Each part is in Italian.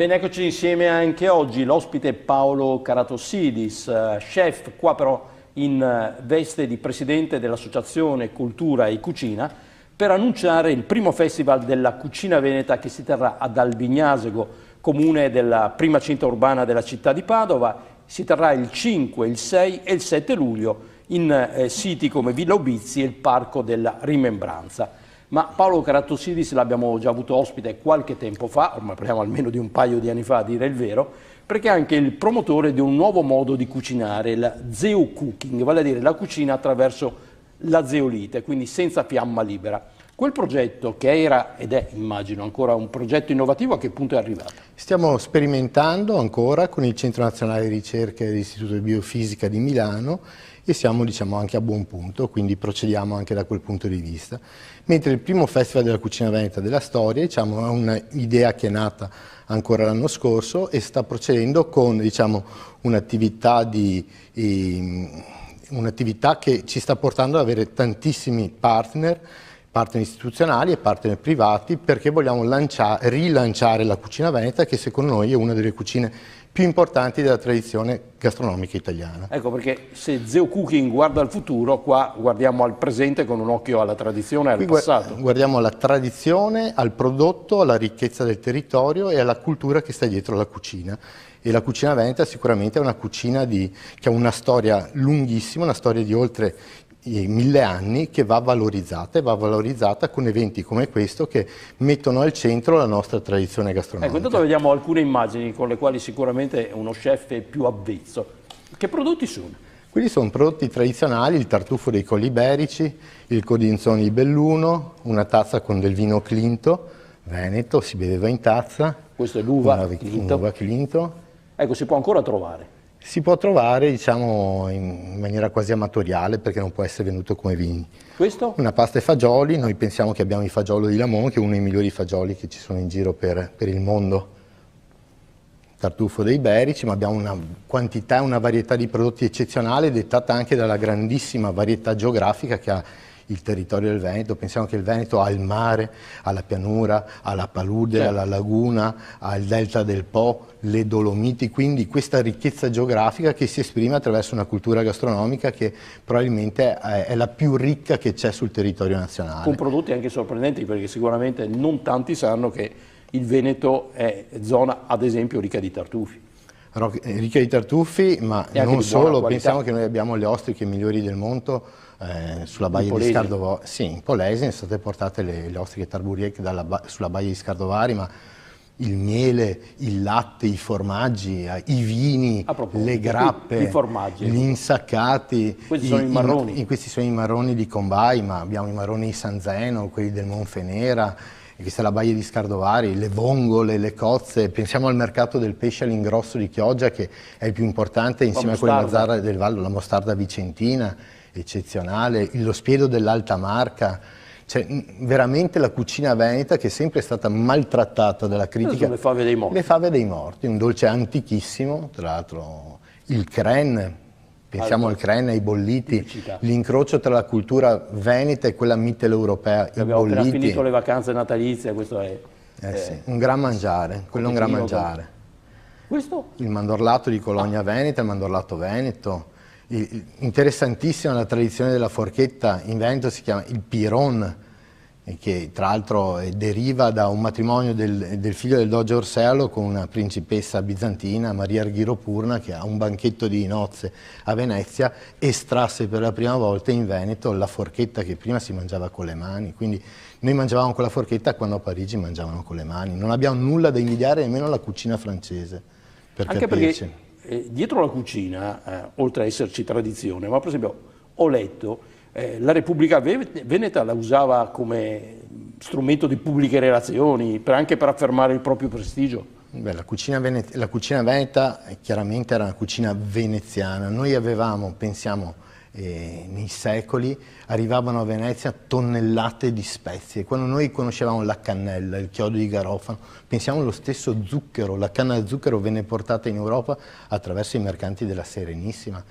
Bene, eccoci insieme anche oggi, l'ospite è Paolo Karatossidis, chef, qua però in veste di presidente dell'Associazione Cultura e Cucina, per annunciare il primo festival della cucina veneta che si terrà ad Albignasego, comune della prima cinta urbana della città di Padova. Si terrà il 5, il 6 e il 7 luglio in siti come Villa Ubizi e il Parco della Rimembranza. Ma Paolo Karatossidis l'abbiamo già avuto ospite qualche tempo fa, ormai parliamo almeno di un paio di anni fa a dire il vero, perché è anche il promotore di un nuovo modo di cucinare, il zeocooking, vale a dire la cucina attraverso la zeolite, quindi senza fiamma libera. Quel progetto che era ed è, immagino, ancora un progetto innovativo, a che punto è arrivato? Stiamo sperimentando ancora con il Centro Nazionale di Ricerca dell'Istituto di Biofisica di Milano e siamo anche a buon punto, quindi procediamo anche da quel punto di vista. Mentre il primo Festival della Cucina Veneta della storia è un'idea che è nata ancora l'anno scorso e sta procedendo con un'attività che ci sta portando ad avere tantissimi partner istituzionali e partner privati, perché vogliamo rilanciare la cucina veneta, che secondo noi è una delle cucine più importanti della tradizione gastronomica italiana. Ecco, perché se zeocooking guarda al futuro, qua guardiamo al presente con un occhio alla tradizione e al passato. Guardiamo alla tradizione, al prodotto, alla ricchezza del territorio e alla cultura che sta dietro la cucina. E la cucina veneta sicuramente è una cucina che ha una storia lunghissima, una storia di oltre 1000 anni, che va valorizzata, e va valorizzata con eventi come questo che mettono al centro la nostra tradizione gastronomica. Ecco, intanto vediamo alcune immagini con le quali sicuramente uno chef è più avvezzo. Che prodotti sono? Quelli sono prodotti tradizionali: il tartufo dei Colli Iberici, il codinzone di Belluno, una tazza con del vino Clinto, veneto, si beveva in tazza. Questo è l'uva Clinto. Ecco, si può ancora trovare? Si può trovare in maniera quasi amatoriale, perché non può essere venduto come vini. Questo? Una pasta e fagioli. Noi pensiamo che abbiamo il fagiolo di Lamon, che è uno dei migliori fagioli che ci sono in giro per il mondo. Tartufo dei Iberici, ma abbiamo una quantità e una varietà di prodotti eccezionale, dettata anche dalla grandissima varietà geografica che ha il territorio del Veneto. Pensiamo che il Veneto ha il mare, ha la pianura, ha la palude, certo, ha la laguna, ha il delta del Po, le Dolomiti, quindi questa ricchezza geografica che si esprime attraverso una cultura gastronomica che probabilmente è la più ricca che c'è sul territorio nazionale. Con prodotti anche sorprendenti, perché sicuramente non tanti sanno che il Veneto è zona, ad esempio, ricca di tartufi. Ricca di tartufi, ma non solo. Pensiamo che noi abbiamo le ostriche migliori del mondo sulla baia di Scardovari. Sì, in Polesine sono state portate le ostriche Tarburiec sulla baia di Scardovari, ma il miele, il latte, i formaggi, i vini, le grappe, gli insaccati. Questi sono i marroni. Questi sono i marroni di Combay, ma abbiamo i marroni di San Zeno, quelli del Monfenera. Questa è la baia di Scardovari, le vongole, le cozze. Pensiamo al mercato del pesce all'ingrosso di Chioggia, che è il più importante insieme a quello di Mazzara del Vallo, la mostarda vicentina, eccezionale, lo spiedo dell'Alta Marca. Cioè, veramente la cucina veneta, che è sempre stata maltrattata dalla critica. Le fave dei morti. Le fave dei morti, un dolce antichissimo, tra l'altro il cren. Pensiamo al cren, ai bolliti, l'incrocio tra la cultura veneta e quella mitteleuropea. Abbiamo appena finito le vacanze natalizie, questo è... sì, un gran mangiare, quello è un gran mangiare. Questo? Il mandorlato di Cologna Veneta, il mandorlato veneto. Interessantissima la tradizione della forchetta in Veneto, si chiama il piron, che tra l'altro deriva da un matrimonio del figlio del doge Orseolo con una principessa bizantina, Maria Arghiropurna, che a un banchetto di nozze a Venezia estrasse per la prima volta in Veneto la forchetta, che prima si mangiava con le mani. Quindi noi mangiavamo con la forchetta quando a Parigi mangiavano con le mani. Non abbiamo nulla da invidiare nemmeno alla cucina francese, per anche capirci. Perché dietro la cucina, oltre a esserci tradizione, ma per esempio ho letto la Repubblica Veneta la usava come strumento di pubbliche relazioni, anche per affermare il proprio prestigio. Beh, la cucina veneta chiaramente era una cucina veneziana. Noi avevamo, pensiamo, nei secoli arrivavano a Venezia tonnellate di spezie. Quando noi conoscevamo la cannella, il chiodo di garofano, pensiamo allo stesso zucchero. La canna da zucchero venne portata in Europa attraverso i mercanti della Serenissima.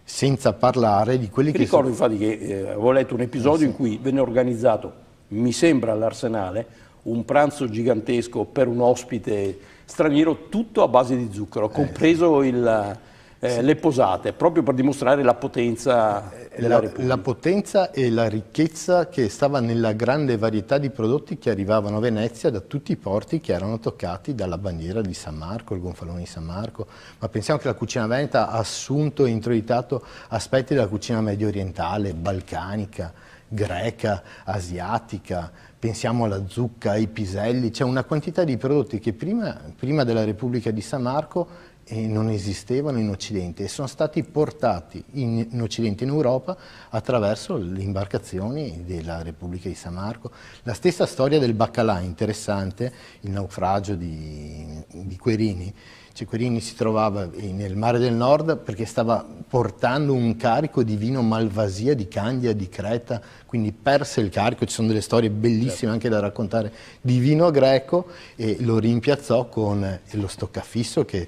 Senza parlare di quelli che... Ricordo infatti che avevo letto un episodio in cui venne organizzato, mi sembra all'Arsenale, un pranzo gigantesco per un ospite straniero, tutto a base di zucchero, compreso le posate, proprio per dimostrare la potenza della Repubblica. La potenza e la ricchezza che stava nella grande varietà di prodotti che arrivavano a Venezia da tutti i porti che erano toccati dalla bandiera di San Marco, il gonfalone di San Marco. Ma pensiamo che la cucina veneta ha assunto e introitato aspetti della cucina medio orientale, balcanica, greca, asiatica. Pensiamo alla zucca, ai piselli, c'è una quantità di prodotti che prima della Repubblica di San Marco non esistevano in Occidente e sono stati portati in Occidente, in Europa, attraverso le imbarcazioni della Repubblica di San Marco. La stessa storia del baccalà, interessante, il naufragio di Querini. Querini si trovava nel mare del nord perché stava portando un carico di vino Malvasia, di Candia, di Creta, quindi perse il carico. Ci sono delle storie bellissime anche da raccontare di vino greco e lo rimpiazzò con lo stoccafisso che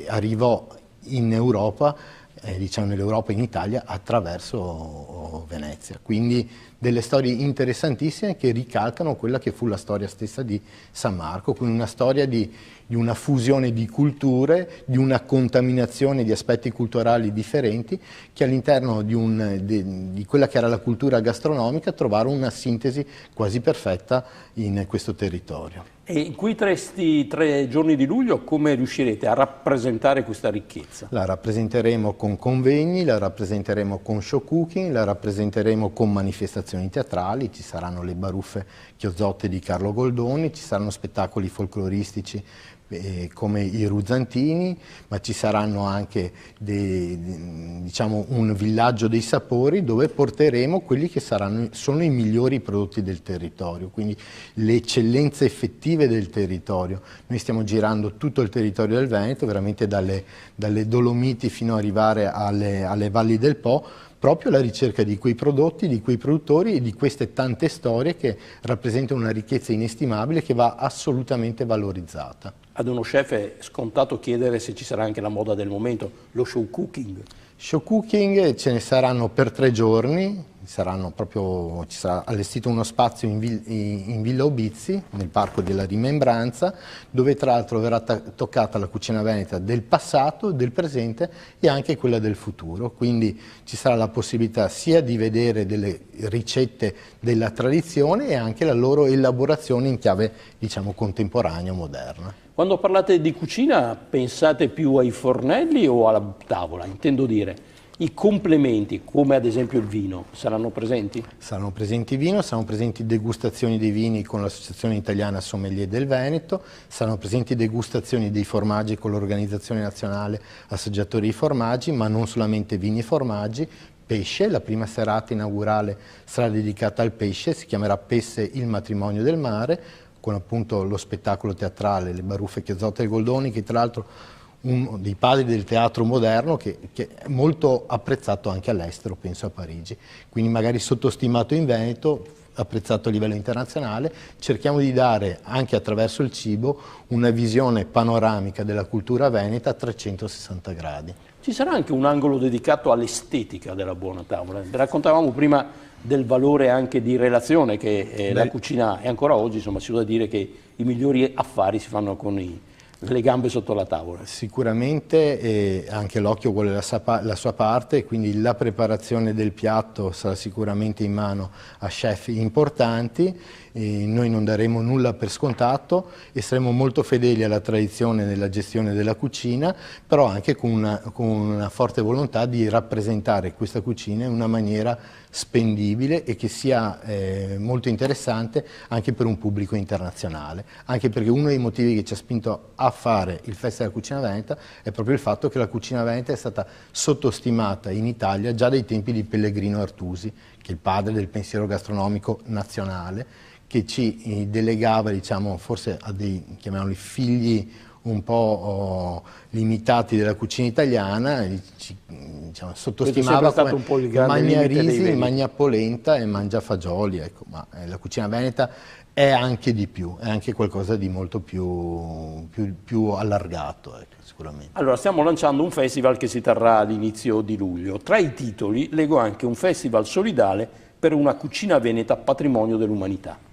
arrivò in Europa, diciamo nell'Europa e in Italia, attraverso Venezia. Quindi delle storie interessantissime che ricalcano quella che fu la storia stessa di San Marco, quindi una storia di una fusione di culture, di una contaminazione di aspetti culturali differenti che all'interno di quella che era la cultura gastronomica trovarono una sintesi quasi perfetta in questo territorio. E in questi 3 giorni di luglio come riuscirete a rappresentare questa ricchezza? La rappresenteremo con convegni, la rappresenteremo con show cooking, la rappresenteremo con manifestazioni teatrali, ci saranno le baruffe chiozzotte di Carlo Goldoni, ci saranno spettacoli folcloristici come i Ruzzantini, ma ci saranno anche diciamo un villaggio dei sapori dove porteremo quelli che sono i migliori prodotti del territorio, quindi le eccellenze effettive del territorio. Noi stiamo girando tutto il territorio del Veneto, veramente dalle Dolomiti fino ad arrivare alle valli del Po, proprio alla ricerca di quei prodotti, di quei produttori e di queste tante storie che rappresentano una ricchezza inestimabile che va assolutamente valorizzata. Ad uno chef è scontato chiedere se ci sarà anche la moda del momento, lo show cooking. Show cooking ce ne saranno per 3 giorni, ci sarà allestito uno spazio in Villa Obizzi, nel Parco della Rimembranza, dove tra l'altro verrà toccata la cucina veneta del passato, del presente e anche quella del futuro. Quindi ci sarà la possibilità sia di vedere delle ricette della tradizione e anche la loro elaborazione in chiave, diciamo, contemporanea, moderna. Quando parlate di cucina pensate più ai fornelli o alla tavola? Intendo dire, i complementi, come ad esempio il vino, saranno presenti? Saranno presenti vino, saranno presenti degustazioni dei vini con l'Associazione Italiana Sommelier del Veneto, saranno presenti degustazioni dei formaggi con l'Organizzazione Nazionale Assaggiatori di Formaggi, ma non solamente vini e formaggi, pesce. La prima serata inaugurale sarà dedicata al pesce, si chiamerà Pesse il matrimonio del mare, con appunto lo spettacolo teatrale Le baruffe chiozzotte e Goldoni, che tra l'altro uno dei padri del teatro moderno che è molto apprezzato anche all'estero, penso a Parigi, quindi magari sottostimato in Veneto, apprezzato a livello internazionale. Cerchiamo di dare anche attraverso il cibo una visione panoramica della cultura veneta a 360 gradi. Ci sarà anche un angolo dedicato all'estetica della buona tavola. Raccontavamo prima del valore anche di relazione che la cucina ha, e ancora oggi insomma si usa dire che i migliori affari si fanno con le gambe sotto la tavola. Sicuramente anche l'occhio vuole la sua parte, quindi la preparazione del piatto sarà sicuramente in mano a chef importanti. Noi non daremo nulla per scontato e saremo molto fedeli alla tradizione nella gestione della cucina, però anche con una forte volontà di rappresentare questa cucina in una maniera spendibile e che sia molto interessante anche per un pubblico internazionale, anche perché uno dei motivi che ci ha spinto a fare il Festival della Cucina Veneta è proprio il fatto che la cucina veneta è stata sottostimata in Italia già dai tempi di Pellegrino Artusi, che è il padre del pensiero gastronomico nazionale, che ci delegava, diciamo, forse a dei, chiamiamoli, figli un po' limitati della cucina italiana, diciamo, sottostimava come un po' il grande Magna limite dei Risi, veni. Magna Polenta e Mangia Fagioli, ecco, ma la cucina veneta è anche di più, è anche qualcosa di molto più allargato, ecco, sicuramente. Allora, stiamo lanciando un festival che si terrà all'inizio di luglio. Tra i titoli leggo anche un festival solidale per una cucina veneta patrimonio dell'umanità.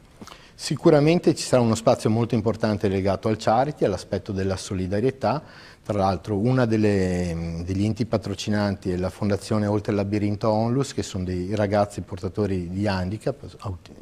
Sicuramente ci sarà uno spazio molto importante legato al charity, all'aspetto della solidarietà. Tra l'altro degli enti patrocinanti è la fondazione Oltre il Labirinto Onlus, che sono dei ragazzi portatori di handicap,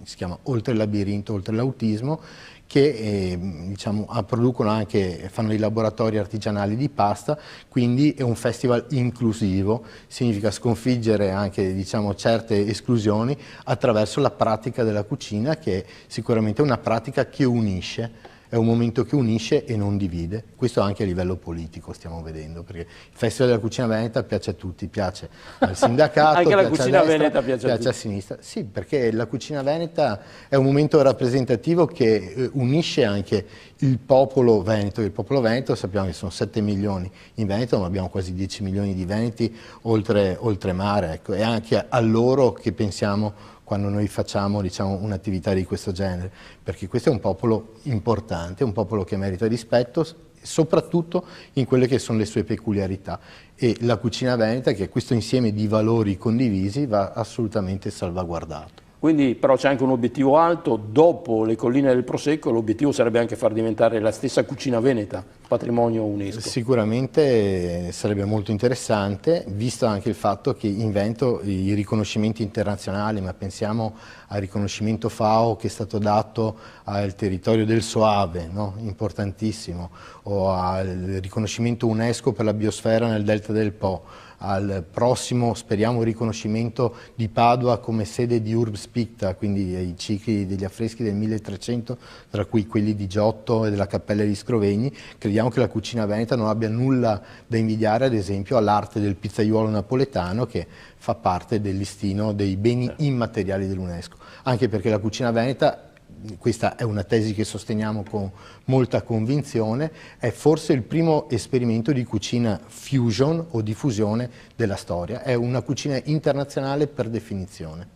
si chiama Oltre il Labirinto, Oltre l'Autismo, che diciamo, producono anche, fanno dei laboratori artigianali di pasta, quindi è un festival inclusivo, significa sconfiggere anche diciamo, certe esclusioni attraverso la pratica della cucina, che è sicuramente una pratica che unisce. È un momento che unisce e non divide, questo anche a livello politico stiamo vedendo, perché il Festival della Cucina Veneta piace a tutti, piace al sindacato, anche piace la cucina a destra, veneta piace a sinistra. Sì, perché la cucina veneta è un momento rappresentativo che unisce anche il popolo veneto sappiamo che sono 7 milioni in Veneto, ma abbiamo quasi 10 milioni di veneti oltremare, ecco, e anche a loro che pensiamo quando noi facciamo diciamo, un'attività di questo genere, perché questo è un popolo importante, un popolo che merita rispetto, soprattutto in quelle che sono le sue peculiarità, e la cucina veneta, che è questo insieme di valori condivisi, va assolutamente salvaguardato. Quindi però c'è anche un obiettivo alto, dopo le colline del Prosecco l'obiettivo sarebbe anche far diventare la stessa cucina veneta patrimonio UNESCO. Sicuramente sarebbe molto interessante, visto anche il fatto che in Veneto i riconoscimenti internazionali, ma pensiamo al riconoscimento FAO che è stato dato al territorio del Soave, no? Importantissimo, o al riconoscimento UNESCO per la biosfera nel Delta del Po, al prossimo, speriamo, riconoscimento di Padova come sede di Urbs Picta, quindi i cicli degli affreschi del 1300, tra cui quelli di Giotto e della Cappella di Scrovegni. Crediamo che la cucina veneta non abbia nulla da invidiare, ad esempio, all'arte del pizzaiuolo napoletano, che fa parte del listino dei beni immateriali dell'UNESCO. Anche perché la cucina veneta, questa è una tesi che sosteniamo con molta convinzione, è forse il primo esperimento di cucina fusion o diffusione della storia. È una cucina internazionale per definizione.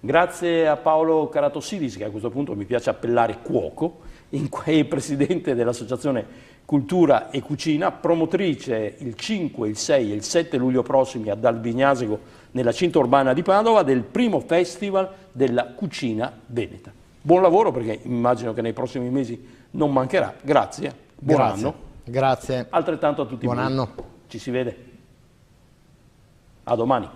Grazie a Paolo Caratossidis, che a questo punto mi piace appellare cuoco, è presidente dell'Associazione Cultura e Cucina, promotrice il 5, il 6 e il 7 luglio prossimi ad Albignasego, nella cinta urbana di Padova, del primo Festival della Cucina Veneta. Buon lavoro, perché immagino che nei prossimi mesi non mancherà. Grazie, buon anno. Grazie. Altrettanto a tutti voi. Buon anno. Ci si vede. A domani.